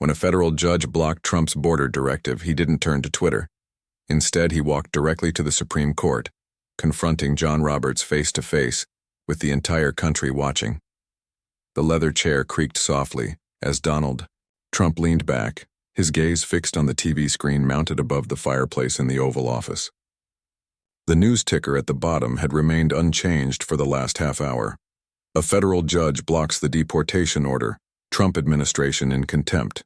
When a federal judge blocked Trump's border directive, he didn't turn to Twitter. Instead, he walked directly to the Supreme Court, confronting John Roberts face to face, with the entire country watching. The leather chair creaked softly as Donald Trump leaned back, his gaze fixed on the TV screen mounted above the fireplace in the Oval Office. The news ticker at the bottom had remained unchanged for the last half hour. A federal judge blocks the deportation order, Trump administration in contempt.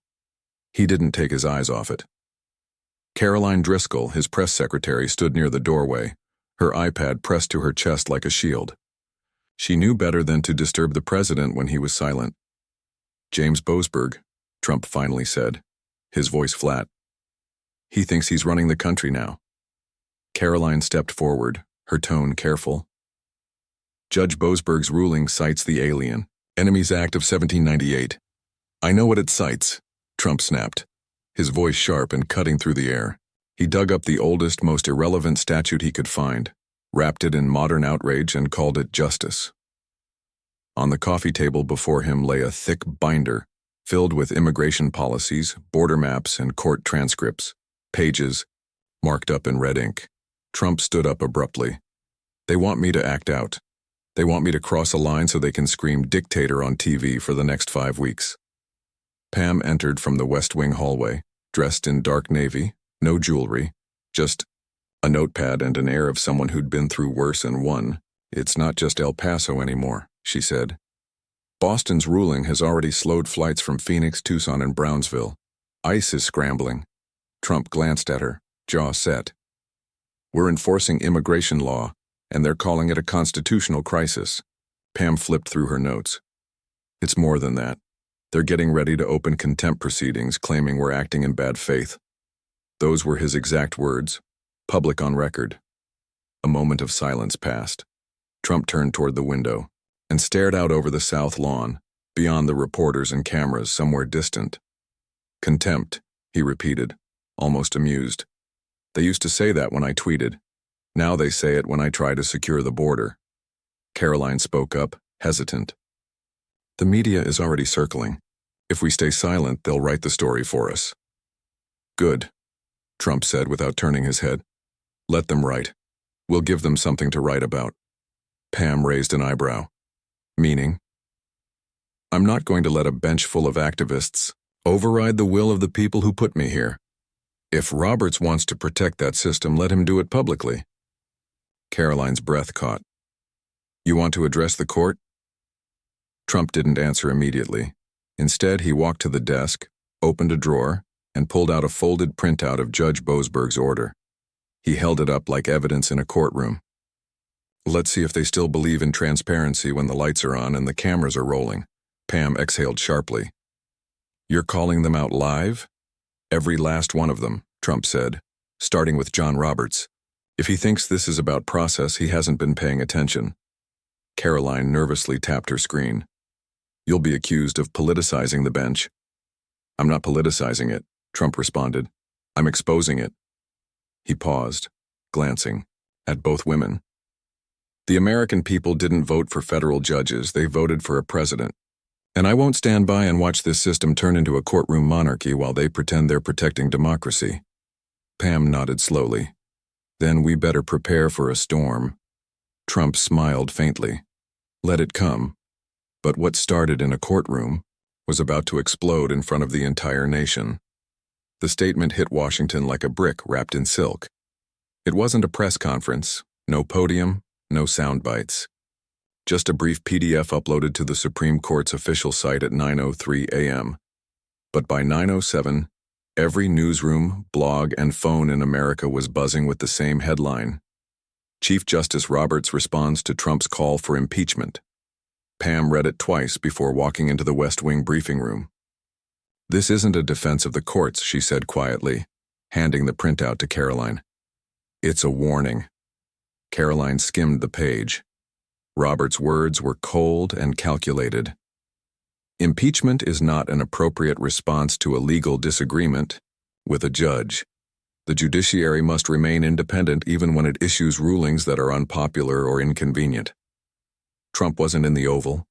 He didn't take his eyes off it. Caroline Driscoll, his press secretary, stood near the doorway, her iPad pressed to her chest like a shield. She knew better than to disturb the president when he was silent. James Boasberg, Trump finally said, his voice flat. He thinks he's running the country now. Caroline stepped forward, her tone careful. Judge Boasberg's ruling cites the Alien Enemies Act of 1798. I know what it cites, Trump snapped, his voice sharp and cutting through the air. He dug up the oldest, most irrelevant statute he could find, wrapped it in modern outrage and called it justice. On the coffee table before him lay a thick binder filled with immigration policies, border maps, and court transcripts, pages marked up in red ink. Trump stood up abruptly. They want me to act out. They want me to cross a line so they can scream dictator on TV for the next 5 weeks. Pam entered from the West Wing hallway, dressed in dark navy, no jewelry, just a notepad and an air of someone who'd been through worse and won. It's not just El Paso anymore, she said. Boston's ruling has already slowed flights from Phoenix, Tucson, and Brownsville. ICE is scrambling. Trump glanced at her, jaw set. We're enforcing immigration law, and they're calling it a constitutional crisis. Pam flipped through her notes. It's more than that. They're getting ready to open contempt proceedings, claiming we're acting in bad faith. Those were his exact words, public on record. A moment of silence passed. Trump turned toward the window and stared out over the south lawn, beyond the reporters and cameras somewhere distant. Contempt, he repeated, almost amused. They used to say that when I tweeted. Now they say it when I try to secure the border. Caroline spoke up, hesitant. The media is already circling. If we stay silent, they'll write the story for us. Good, Trump said without turning his head. Let them write. We'll give them something to write about. Pam raised an eyebrow. Meaning? I'm not going to let a bench full of activists override the will of the people who put me here. If Roberts wants to protect that system, let him do it publicly. Caroline's breath caught. You want to address the court? Trump didn't answer immediately. Instead, he walked to the desk, opened a drawer, and pulled out a folded printout of Judge Boasberg's order. He held it up like evidence in a courtroom. Let's see if they still believe in transparency when the lights are on and the cameras are rolling. Pam exhaled sharply. You're calling them out live? Every last one of them, Trump said, starting with John Roberts. If he thinks this is about process, he hasn't been paying attention. Caroline nervously tapped her screen. You'll be accused of politicizing the bench. I'm not politicizing it, Trump responded. I'm exposing it. He paused, glancing at both women. The American people didn't vote for federal judges, they voted for a president. And I won't stand by and watch this system turn into a courtroom monarchy while they pretend they're protecting democracy. Pam nodded slowly. Then we better prepare for a storm. Trump smiled faintly. Let it come. But what started in a courtroom was about to explode in front of the entire nation. The statement hit Washington like a brick wrapped in silk. It wasn't a press conference, no podium, no sound bites. Just a brief PDF uploaded to the Supreme Court's official site at 9:03 a.m. But by 9:07, every newsroom, blog, and phone in America was buzzing with the same headline. Chief Justice Roberts responds to Trump's call for impeachment. Pam read it twice before walking into the West Wing briefing room. This isn't a defense of the courts, she said quietly, handing the printout to Caroline. It's a warning. Caroline skimmed the page. Roberts' words were cold and calculated. Impeachment is not an appropriate response to a legal disagreement with a judge. The judiciary must remain independent even when it issues rulings that are unpopular or inconvenient. Trump wasn't in the Oval.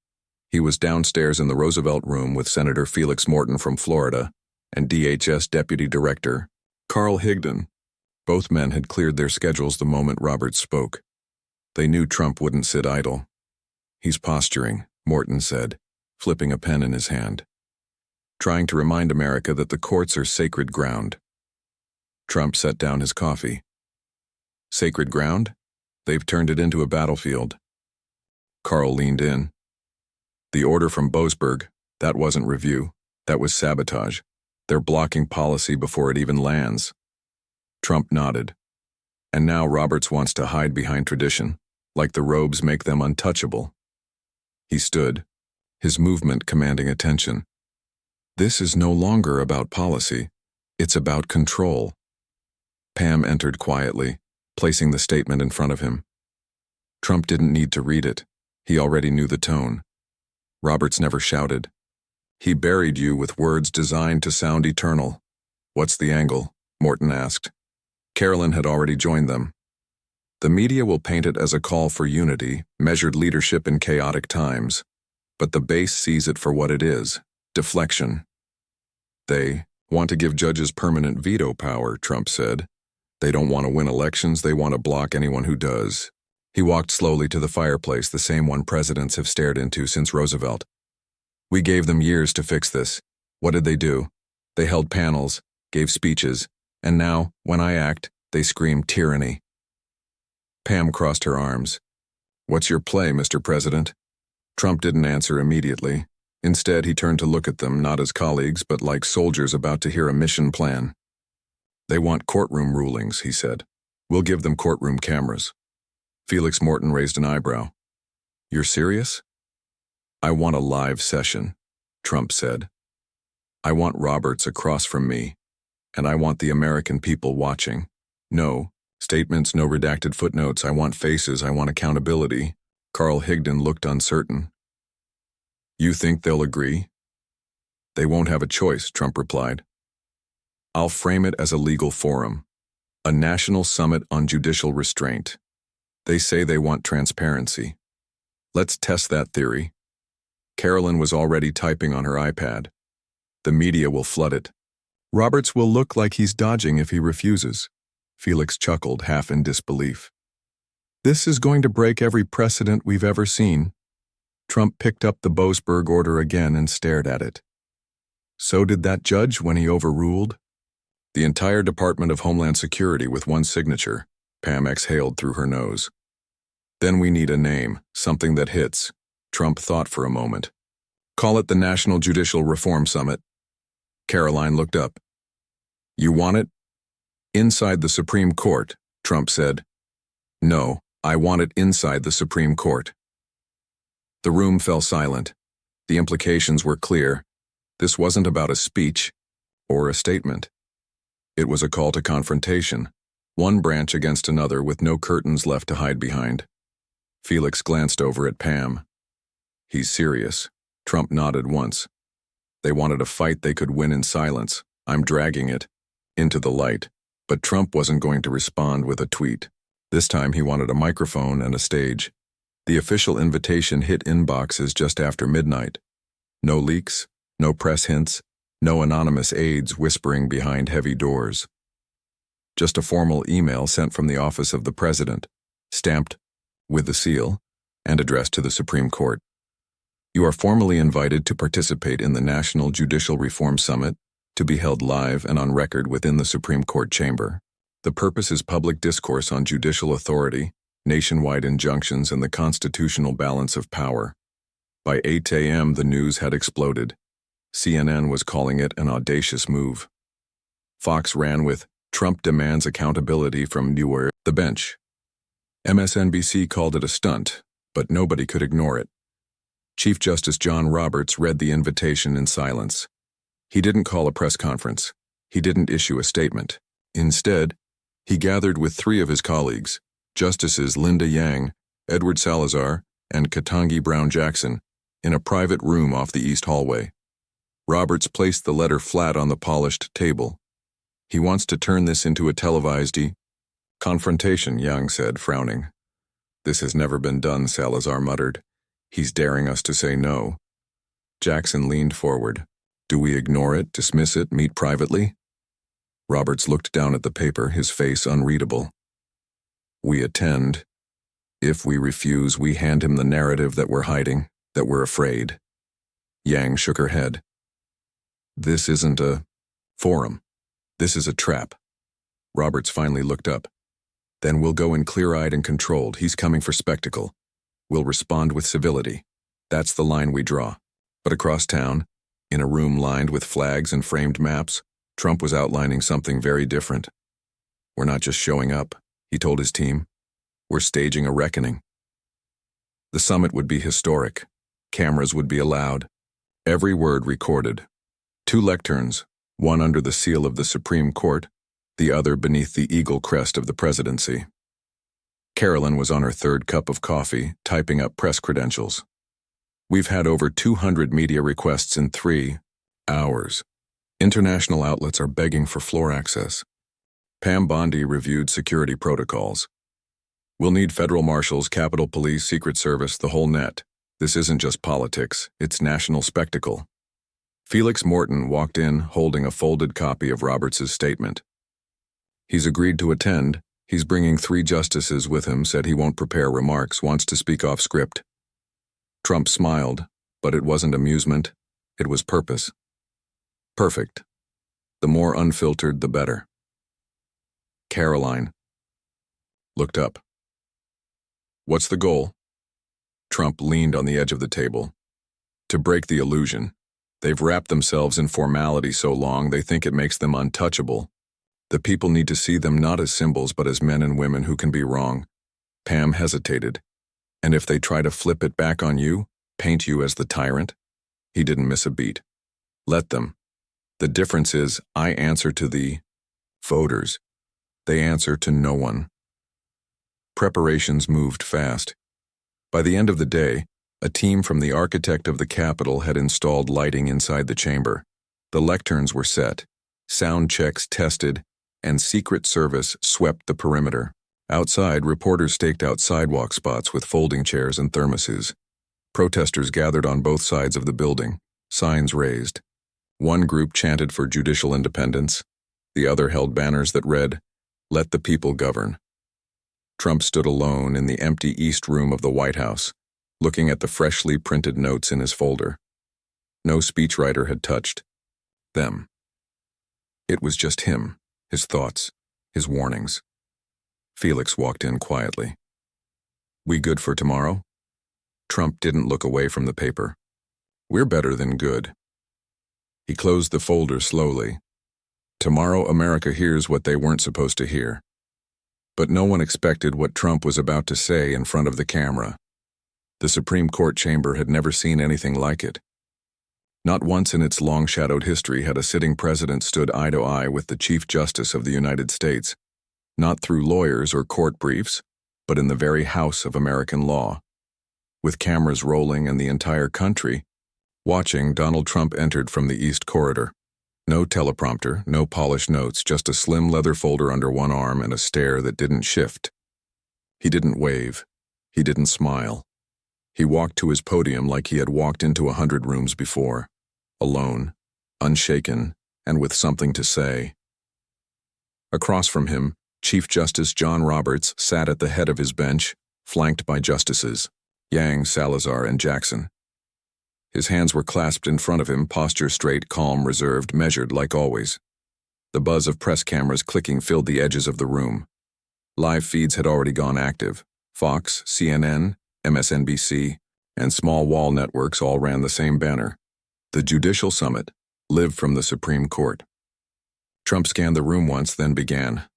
He was downstairs in the Roosevelt Room with Senator Felix Morton from Florida, and DHS Deputy Director, Carl Higdon. Both men had cleared their schedules the moment Roberts spoke. They knew Trump wouldn't sit idle. "He's posturing," Morton said, flipping a pen in his hand. "Trying to remind America that the courts are sacred ground." Trump set down his coffee. "Sacred ground? They've turned it into a battlefield." Carl leaned in. "The order from Boasberg, that wasn't review. That was sabotage. They're blocking policy before it even lands." Trump nodded. "And now Roberts wants to hide behind tradition, like the robes make them untouchable." He stood, his movement commanding attention. "This is no longer about policy. It's about control." Pam entered quietly, placing the statement in front of him. Trump didn't need to read it. He already knew the tone. Roberts never shouted. "He buried you with words designed to sound eternal." "What's the angle?" Morton asked. Carolyn had already joined them. "The media will paint it as a call for unity, measured leadership in chaotic times. But the base sees it for what it is, deflection." "They want to give judges permanent veto power," Trump said. "They don't want to win elections, they want to block anyone who does." He walked slowly to the fireplace, the same one presidents have stared into since Roosevelt. "We gave them years to fix this. What did they do? They held panels, gave speeches, and now, when I act, they scream tyranny." Pam crossed her arms. "What's your play, Mr. President?" Trump didn't answer immediately. Instead, he turned to look at them, not as colleagues, but like soldiers about to hear a mission plan. "They want courtroom rulings," he said. "We'll give them courtroom cameras." Felix Morton raised an eyebrow. "You're serious?" "I want a live session," Trump said. "I want Roberts across from me, and I want the American people watching. No statements, no redacted footnotes. I want faces, I want accountability." Carl Higdon looked uncertain. "You think they'll agree?" "They won't have a choice," Trump replied. "I'll frame it as a legal forum, a national summit on judicial restraint. They say they want transparency. Let's test that theory." Carolyn was already typing on her iPad. "The media will flood it. Roberts will look like he's dodging if he refuses." Felix chuckled, half in disbelief. "This is going to break every precedent we've ever seen." Trump picked up the Boasberg order again and stared at it. "So did that judge when he overruled?" "The entire Department of Homeland Security with one signature." Pam exhaled through her nose. "Then we need a name, something that hits." Trump thought for a moment. "Call it the National Judicial Reform Summit." Caroline looked up. "You want it?" "Inside the Supreme Court," Trump said. "No, I want it inside the Supreme Court." The room fell silent. The implications were clear. This wasn't about a speech or a statement. It was a call to confrontation, one branch against another with no curtains left to hide behind. Felix glanced over at Pam. "He's serious." Trump nodded once. "They wanted a fight they could win in silence. I'm dragging it into the light." But Trump wasn't going to respond with a tweet. This time he wanted a microphone and a stage. The official invitation hit inboxes just after midnight. No leaks, no press hints, no anonymous aides whispering behind heavy doors. Just a formal email sent from the office of the president, stamped with the seal, and addressed to the Supreme Court. "You are formally invited to participate in the National Judicial Reform Summit, to be held live and on record within the Supreme Court chamber. The purpose is public discourse on judicial authority, nationwide injunctions, and the constitutional balance of power." By 8 a.m., the news had exploded. CNN was calling it an audacious move. Fox ran with, "Trump demands accountability from Newer, the bench." MSNBC called it a stunt, but nobody could ignore it. Chief Justice John Roberts read the invitation in silence. He didn't call a press conference. He didn't issue a statement. Instead, he gathered with three of his colleagues, Justices Linda Yang, Edward Salazar, and Ketanji Brown Jackson, in a private room off the East Hallway. Roberts placed the letter flat on the polished table. "He wants to turn this into a televised confrontation," Yang said, frowning. "This has never been done," Salazar muttered. "He's daring us to say no." Jackson leaned forward. Do we ignore it, dismiss it, meet privately? Roberts looked down at the paper, his face unreadable. We attend. If we refuse, we hand him the narrative that we're hiding, that we're afraid. Yang shook her head. This isn't a forum. This is a trap. Roberts finally looked up. Then we'll go in clear-eyed and controlled. He's coming for spectacle. We'll respond with civility. That's the line we draw. But across town, in a room lined with flags and framed maps, Trump was outlining something very different. We're not just showing up, he told his team. We're staging a reckoning. The summit would be historic. Cameras would be allowed. Every word recorded. 2 lecterns, one under the seal of the Supreme Court, the other beneath the eagle crest of the presidency. Carolyn was on her 3rd cup of coffee, typing up press credentials. We've had over 200 media requests in 3 hours. International outlets are begging for floor access. Pam Bondi reviewed security protocols. We'll need federal marshals, Capitol Police, Secret Service, the whole net. This isn't just politics, it's national spectacle. Felix Morton walked in holding a folded copy of Roberts' statement. He's agreed to attend. He's bringing 3 justices with him, said he won't prepare remarks, wants to speak off script. Trump smiled, but it wasn't amusement, it was purpose. Perfect. The more unfiltered, the better. Caroline looked up. What's the goal? Trump leaned on the edge of the table. To break the illusion. They've wrapped themselves in formality so long they think it makes them untouchable. The people need to see them not as symbols but as men and women who can be wrong. Pam hesitated. And if they try to flip it back on you, paint you as the tyrant? He didn't miss a beat. Let them. The difference is I answer to the voters. They answer to no one. Preparations moved fast. By the end of the day, a team from the architect of the Capitol had installed lighting inside the chamber. The lecterns were set, sound checks tested, and Secret Service swept the perimeter. Outside, reporters staked out sidewalk spots with folding chairs and thermoses. Protesters gathered on both sides of the building, signs raised. One group chanted for judicial independence. The other held banners that read, "Let the people govern." Trump stood alone in the empty East Room of the White House, looking at the freshly printed notes in his folder. No speechwriter had touched them. It was just him, his thoughts, his warnings. Felix walked in quietly. We good for tomorrow? Trump didn't look away from the paper. We're better than good. He closed the folder slowly. Tomorrow America hears what they weren't supposed to hear. But no one expected what Trump was about to say in front of the camera. The Supreme Court chamber had never seen anything like it. Not once in its long-shadowed history had a sitting president stood eye to eye with the Chief Justice of the United States, not through lawyers or court briefs, but in the very house of American law. With cameras rolling and the entire country watching, Donald Trump entered from the East Corridor. No teleprompter, no polished notes, just a slim leather folder under one arm and a stare that didn't shift. He didn't wave. He didn't smile. He walked to his podium like he had walked into 100 rooms before, alone, unshaken, and with something to say. Across from him, Chief Justice John Roberts sat at the head of his bench, flanked by justices, Yang, Salazar, and Jackson. His hands were clasped in front of him, posture straight, calm, reserved, measured like always. The buzz of press cameras clicking filled the edges of the room. Live feeds had already gone active. Fox, CNN, MSNBC, and small wall networks all ran the same banner. The Judicial Summit, live from the Supreme Court. Trump scanned the room once, then began.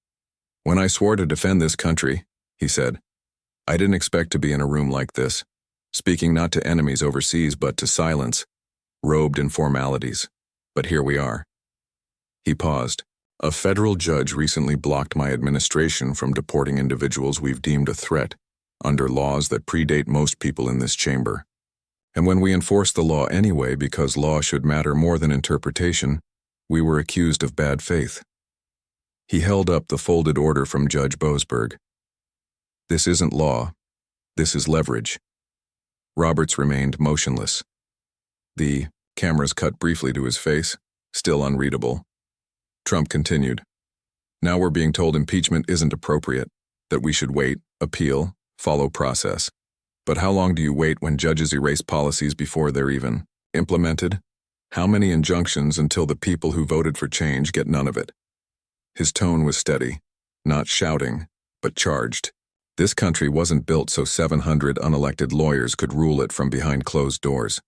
When I swore to defend this country, he said, I didn't expect to be in a room like this, speaking not to enemies overseas but to silence, robed in formalities. But here we are. He paused. A federal judge recently blocked my administration from deporting individuals we've deemed a threat, under laws that predate most people in this chamber. And when we enforced the law anyway because law should matter more than interpretation, we were accused of bad faith. He held up the folded order from Judge Boasberg. This isn't law. This is leverage. Roberts remained motionless. The Cameras cut briefly to his face, still unreadable. Trump continued. Now we're being told impeachment isn't appropriate, that we should wait, appeal, follow process. But how long do you wait when judges erase policies before they're even implemented? How many injunctions until the people who voted for change get none of it? His tone was steady, not shouting, but charged. This country wasn't built so 700 unelected lawyers could rule it from behind closed doors.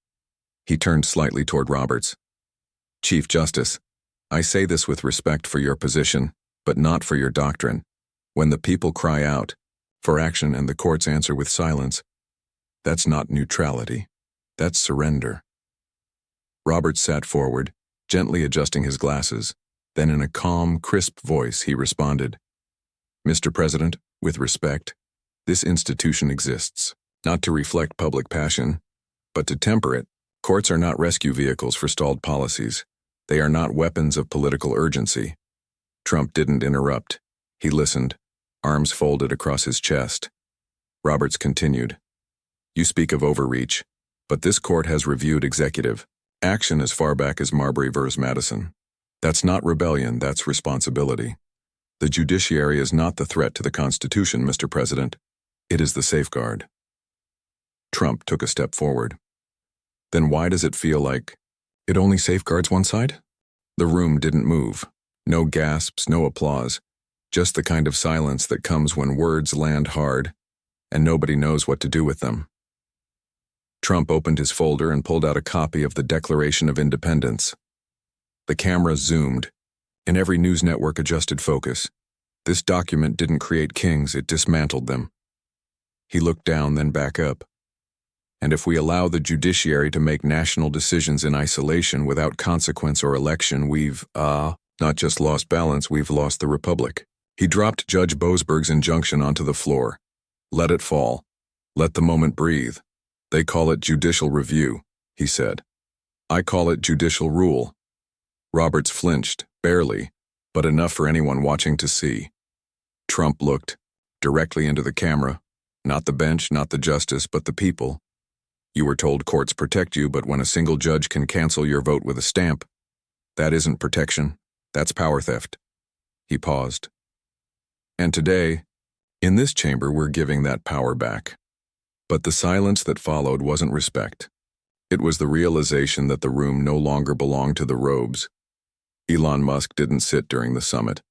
He turned slightly toward Roberts. Chief Justice, I say this with respect for your position, but not for your doctrine. When the people cry out for action and the courts answer with silence, that's not neutrality. That's surrender. Roberts sat forward, gently adjusting his glasses. Then in a calm, crisp voice, he responded, Mr. President, with respect, this institution exists, not to reflect public passion, but to temper it. Courts are not rescue vehicles for stalled policies. They are not weapons of political urgency. Trump didn't interrupt. He listened, arms folded across his chest. Roberts continued, You speak of overreach, but this court has reviewed executive action as far back as Marbury vs. Madison. That's not rebellion, that's responsibility. The judiciary is not the threat to the Constitution, Mr. President. It is the safeguard. Trump took a step forward. Then why does it feel like it only safeguards one side? The room didn't move. No gasps, no applause. Just the kind of silence that comes when words land hard and nobody knows what to do with them. Trump opened his folder and pulled out a copy of the Declaration of Independence. The camera zoomed, and every news network adjusted focus. This document didn't create kings, it dismantled them. He looked down, then back up. And if we allow the judiciary to make national decisions in isolation without consequence or election, we've, not just lost balance, we've lost the republic. He dropped Judge Boasberg's injunction onto the floor. Let it fall. Let the moment breathe. They call it judicial review, he said. I call it judicial rule. Roberts flinched, barely, but enough for anyone watching to see. Trump looked directly into the camera. Not the bench, not the justice, but the people. You were told courts protect you, but when a single judge can cancel your vote with a stamp, that isn't protection, that's power theft. He paused. And today, in this chamber, we're giving that power back. But the silence that followed wasn't respect. It was the realization that the room no longer belonged to the robes. Elon Musk didn't sit during the summit.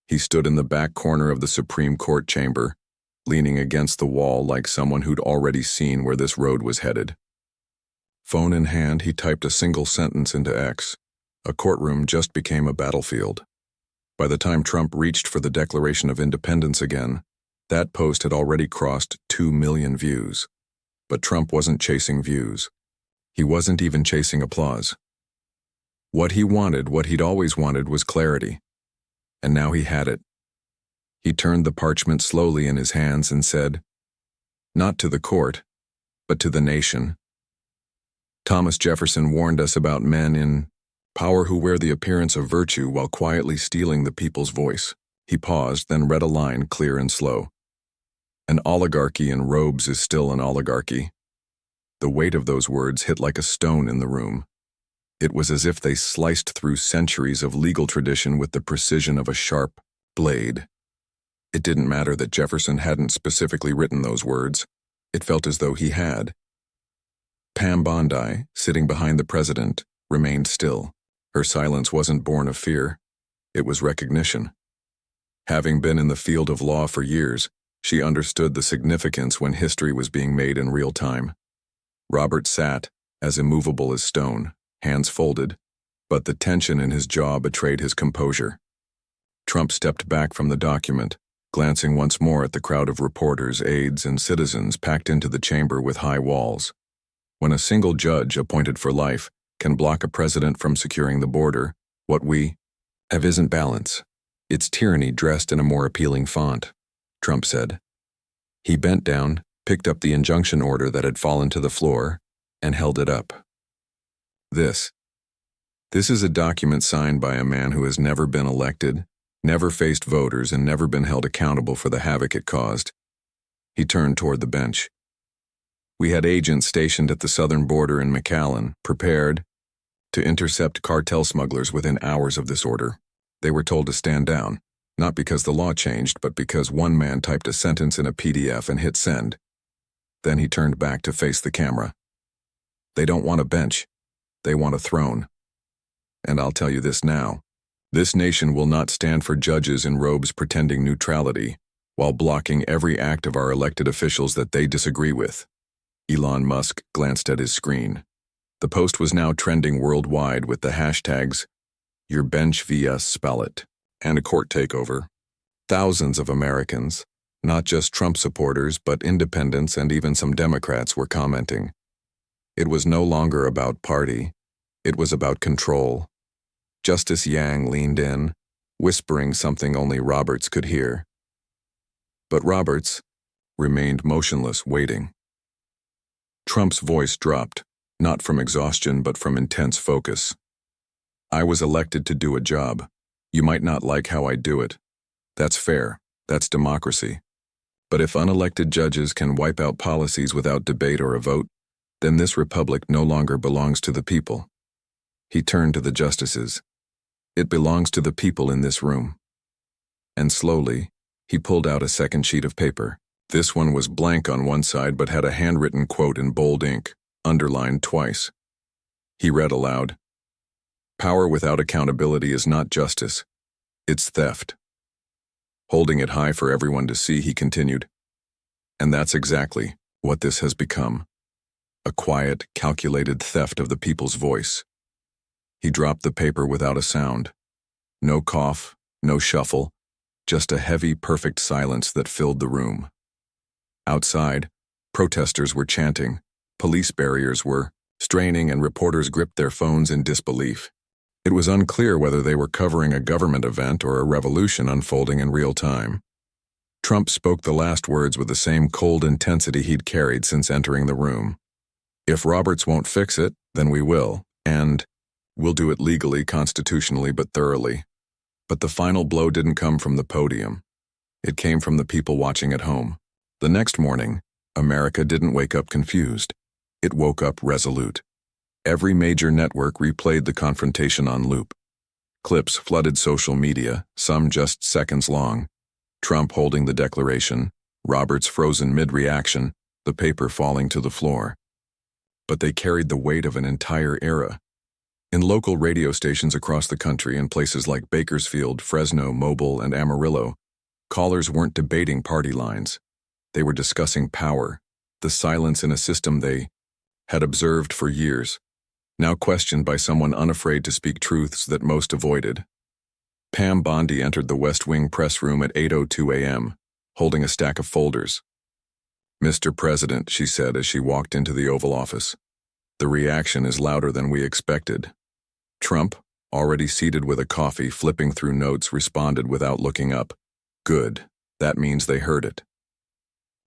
He stood in the back corner of the Supreme Court chamber, leaning against the wall like someone who'd already seen where this road was headed. Phone in hand, he typed a single sentence into X. A courtroom just became a battlefield. By the time Trump reached for the Declaration of Independence again, that post had already crossed 2 million views. But Trump wasn't chasing views. He wasn't even chasing applause. What he wanted, what he'd always wanted, was clarity. And now he had it. He turned the parchment slowly in his hands and said, not to the court, but to the nation. Thomas Jefferson warned us about men in power who wear the appearance of virtue while quietly stealing the people's voice. He paused, then read a line clear and slow. An oligarchy in robes is still an oligarchy. The weight of those words hit like a stone in the room. It was as if they sliced through centuries of legal tradition with the precision of a sharp blade. It didn't matter that Jefferson hadn't specifically written those words. It felt as though he had. Pam Bondi, sitting behind the president, remained still. Her silence wasn't born of fear. It was recognition. Having been in the field of law for years, she understood the significance when history was being made in real time. Robert sat, as immovable as stone, hands folded, but the tension in his jaw betrayed his composure. Trump stepped back from the document, glancing once more at the crowd of reporters, aides, and citizens packed into the chamber with high walls. When a single judge, appointed for life, can block a president from securing the border, what we have isn't balance. It's tyranny dressed in a more appealing font, Trump said. He bent down, picked up the injunction order that had fallen to the floor, and held it up. This is a document signed by a man who has never been elected, never faced voters, and never been held accountable for the havoc it caused. He turned toward the bench. We had agents stationed at the southern border in McAllen, prepared, to intercept cartel smugglers within hours of this order. They were told to stand down, not because the law changed, but because one man typed a sentence in a PDF and hit send. Then he turned back to face the camera. They don't want a bench. They want a throne. And I'll tell you this now. This nation will not stand for judges in robes pretending neutrality while blocking every act of our elected officials that they disagree with. Elon Musk glanced at his screen. The post was now trending worldwide with the hashtags "Your bench via Spallet" and a court takeover. Thousands of Americans, not just Trump supporters but independents and even some Democrats, were commenting. It was no longer about party. It was about control. Justice Yang leaned in, whispering something only Roberts could hear. But Roberts remained motionless, waiting. Trump's voice dropped, not from exhaustion but from intense focus. I was elected to do a job. You might not like how I do it. That's fair. That's democracy. But if unelected judges can wipe out policies without debate or a vote, then this republic no longer belongs to the people. He turned to the justices. It belongs to the people in this room. And slowly, he pulled out a second sheet of paper. This one was blank on one side but had a handwritten quote in bold ink, underlined twice. He read aloud, "Power without accountability is not justice. It's theft." Holding it high for everyone to see, he continued, "And that's exactly what this has become. A quiet, calculated theft of the people's voice." He dropped the paper without a sound. No cough, no shuffle, just a heavy, perfect silence that filled the room. Outside, protesters were chanting, police barriers were straining, and reporters gripped their phones in disbelief. It was unclear whether they were covering a government event or a revolution unfolding in real time. Trump spoke the last words with the same cold intensity he'd carried since entering the room. "If Roberts won't fix it, then we will, and we'll do it legally, constitutionally, but thoroughly." But the final blow didn't come from the podium. It came from the people watching at home. The next morning, America didn't wake up confused. It woke up resolute. Every major network replayed the confrontation on loop. Clips flooded social media, some just seconds long. Trump holding the declaration, Roberts frozen mid-reaction, the paper falling to the floor. But they carried the weight of an entire era. In local radio stations across the country, in places like Bakersfield, Fresno, Mobile, and Amarillo, callers weren't debating party lines. They were discussing power, the silence in a system they had observed for years, now questioned by someone unafraid to speak truths that most avoided. Pam Bondi entered the West Wing press room at 8:02 a.m., holding a stack of folders. "Mr. President," she said as she walked into the Oval Office, "the reaction is louder than we expected." Trump, already seated with a coffee flipping through notes, responded without looking up. "Good. That means they heard it."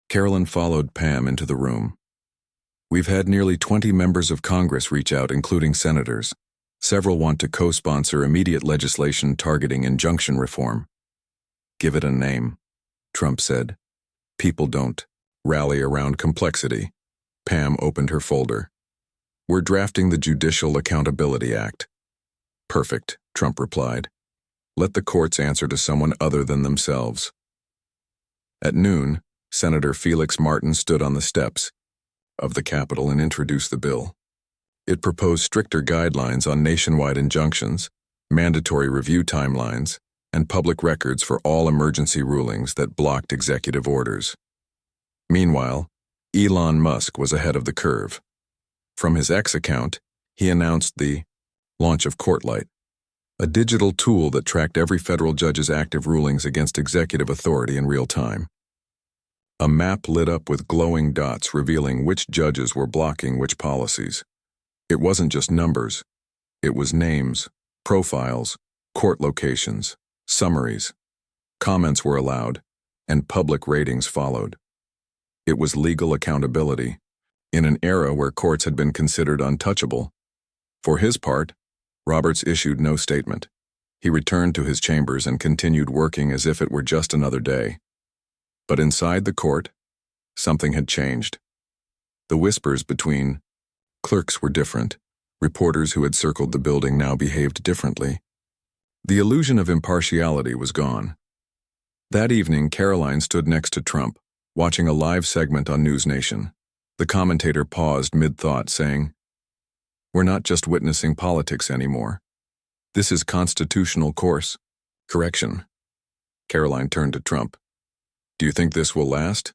Carolyn followed Pam into the room. "We've had nearly 20 members of Congress reach out, including senators. Several want to co-sponsor immediate legislation targeting injunction reform." "Give it a name," Trump said. "People don't rally around complexity." Pam opened her folder. "We're drafting the Judicial Accountability Act." "Perfect," Trump replied. "Let the courts answer to someone other than themselves." At noon, Senator Felix Martin stood on the steps of the Capitol and introduced the bill. It proposed stricter guidelines on nationwide injunctions, mandatory review timelines, and public records for all emergency rulings that blocked executive orders. Meanwhile, Elon Musk was ahead of the curve. From his X account, he announced the launch of Courtlight, a digital tool that tracked every federal judge's active rulings against executive authority in real time. A map lit up with glowing dots revealing which judges were blocking which policies. It wasn't just numbers. It was names, profiles, court locations, summaries. Comments were allowed, and public ratings followed. It was legal accountability, in an era where courts had been considered untouchable. For his part, Roberts issued no statement. He returned to his chambers and continued working as if it were just another day. But inside the court, something had changed. The whispers between clerks were different. Reporters who had circled the building now behaved differently. The illusion of impartiality was gone. That evening, Caroline stood next to Trump, watching a live segment on News Nation. The commentator paused mid-thought, saying, "We're not just witnessing politics anymore. This is constitutional course correction." Caroline turned to Trump. "Do you think this will last?"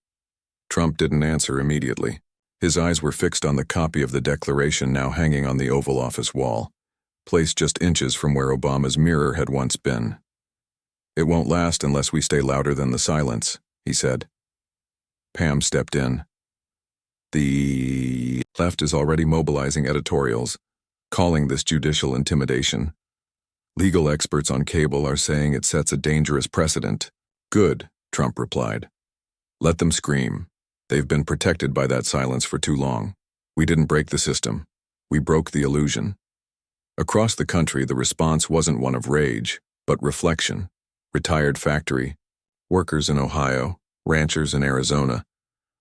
Trump didn't answer immediately. His eyes were fixed on the copy of the Declaration now hanging on the Oval Office wall, placed just inches from where Obama's mirror had once been. "It won't last unless we stay louder than the silence," he said. Pam stepped in. "The left is already mobilizing editorials, calling this judicial intimidation. Legal experts on cable are saying it sets a dangerous precedent." "Good," Trump replied. "Let them scream. They've been protected by that silence for too long. We didn't break the system. We broke the illusion." Across the country, the response wasn't one of rage, but reflection. Retired factory workers in Ohio, ranchers in Arizona,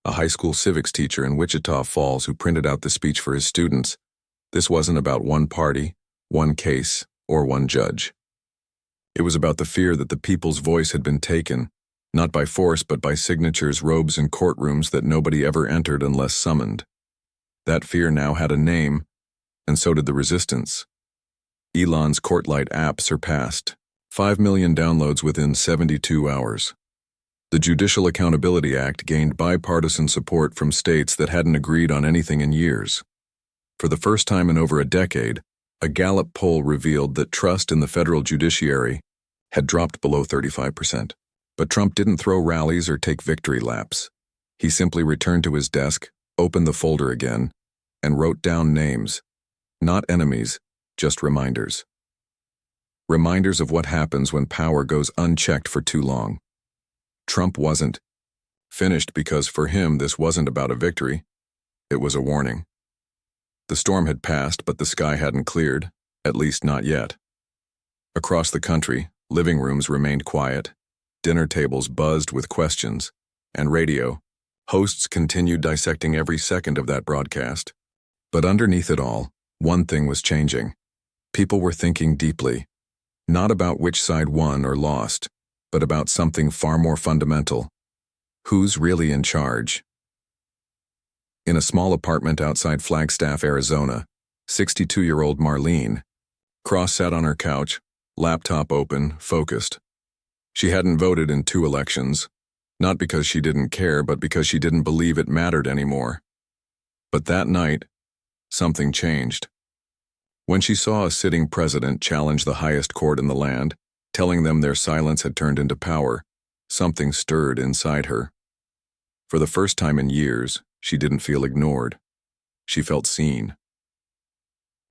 a high school civics teacher in Wichita Falls who printed out the speech for his students. This wasn't about one party, one case, or one judge. It was about the fear that the people's voice had been taken, not by force but by signatures, robes, and courtrooms that nobody ever entered unless summoned. That fear now had a name, and so did the resistance. Elon's Courtlight app surpassed 5 million downloads within 72 hours. The Judicial Accountability Act gained bipartisan support from states that hadn't agreed on anything in years. For the first time in over a decade, a Gallup poll revealed that trust in the federal judiciary had dropped below 35%. But Trump didn't throw rallies or take victory laps. He simply returned to his desk, opened the folder again, and wrote down names. Not enemies, just reminders. Reminders of what happens when power goes unchecked for too long. Trump wasn't finished because for him this wasn't about a victory. It was a warning. The storm had passed, but the sky hadn't cleared, at least not yet. Across the country, living rooms remained quiet. Dinner tables buzzed with questions, and radio hosts continued dissecting every second of that broadcast. But underneath it all, one thing was changing. People were thinking deeply, not about which side won or lost, but about something far more fundamental. Who's really in charge? In a small apartment outside Flagstaff, Arizona, 62-year-old Marlene Cross sat on her couch, laptop open, focused. She hadn't voted in 2 elections, not because she didn't care, but because she didn't believe it mattered anymore. But that night, something changed. When she saw a sitting president challenge the highest court in the land, telling them their silence had turned into power, something stirred inside her. For the first time in years, she didn't feel ignored. She felt seen.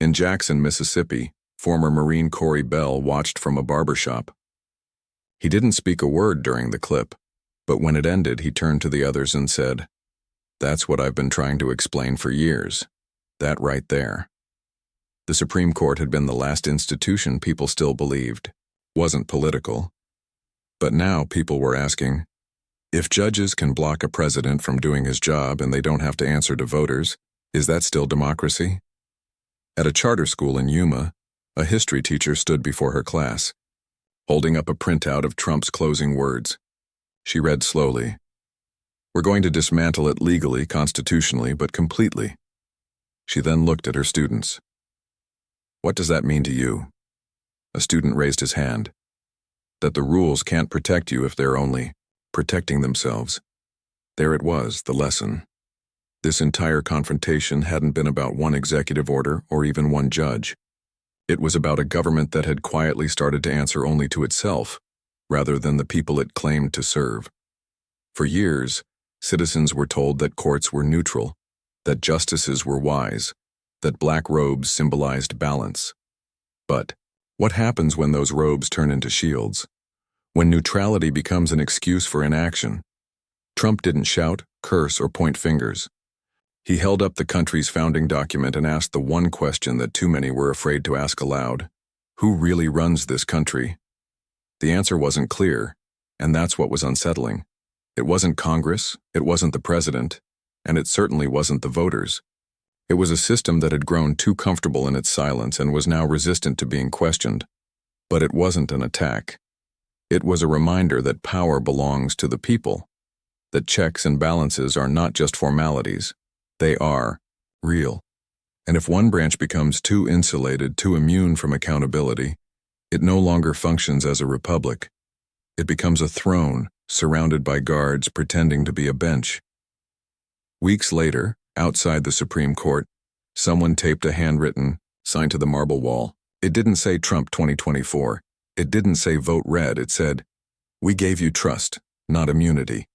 In Jackson, Mississippi, former Marine Corey Bell watched from a barbershop. He didn't speak a word during the clip, but when it ended, he turned to the others and said, "That's what I've been trying to explain for years. That right there." The Supreme Court had been the last institution people still believed wasn't political. But now people were asking, if judges can block a president from doing his job and they don't have to answer to voters, is that still democracy? At a charter school in Yuma, a history teacher stood before her class, holding up a printout of Trump's closing words. She read slowly, "We're going to dismantle it legally, constitutionally, but completely." She then looked at her students. "What does that mean to you?" A student raised his hand. "That the rules can't protect you if they're only protecting themselves." There it was, the lesson. This entire confrontation hadn't been about one executive order or even one judge. It was about a government that had quietly started to answer only to itself, rather than the people it claimed to serve. For years, citizens were told that courts were neutral, that justices were wise, that black robes symbolized balance. But what happens when those robes turn into shields? When neutrality becomes an excuse for inaction? Trump didn't shout, curse, or point fingers. He held up the country's founding document and asked the one question that too many were afraid to ask aloud. Who really runs this country? The answer wasn't clear, and that's what was unsettling. It wasn't Congress, it wasn't the president, and it certainly wasn't the voters. It was a system that had grown too comfortable in its silence and was now resistant to being questioned. But it wasn't an attack. It was a reminder that power belongs to the people, that checks and balances are not just formalities, they are real. And if one branch becomes too insulated, too immune from accountability, it no longer functions as a republic. It becomes a throne, surrounded by guards pretending to be a bench. Weeks later, outside the Supreme Court, someone taped a handwritten sign to the marble wall. It didn't say Trump 2024. It didn't say vote red. It said, "We gave you trust, not immunity."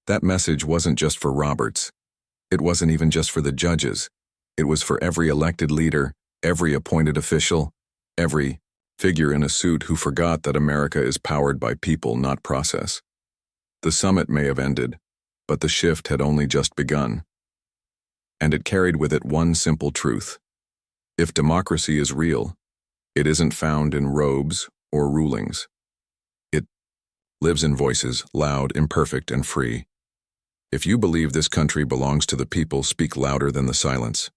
That message wasn't just for Roberts. It wasn't even just for the judges. It was for every elected leader, every appointed official, every figure in a suit who forgot that America is powered by people, not process. The summit may have ended, but the shift had only just begun. And it carried with it one simple truth. If democracy is real, it isn't found in robes or rulings. It lives in voices, loud, imperfect, and free. If you believe this country belongs to the people, speak louder than the silence.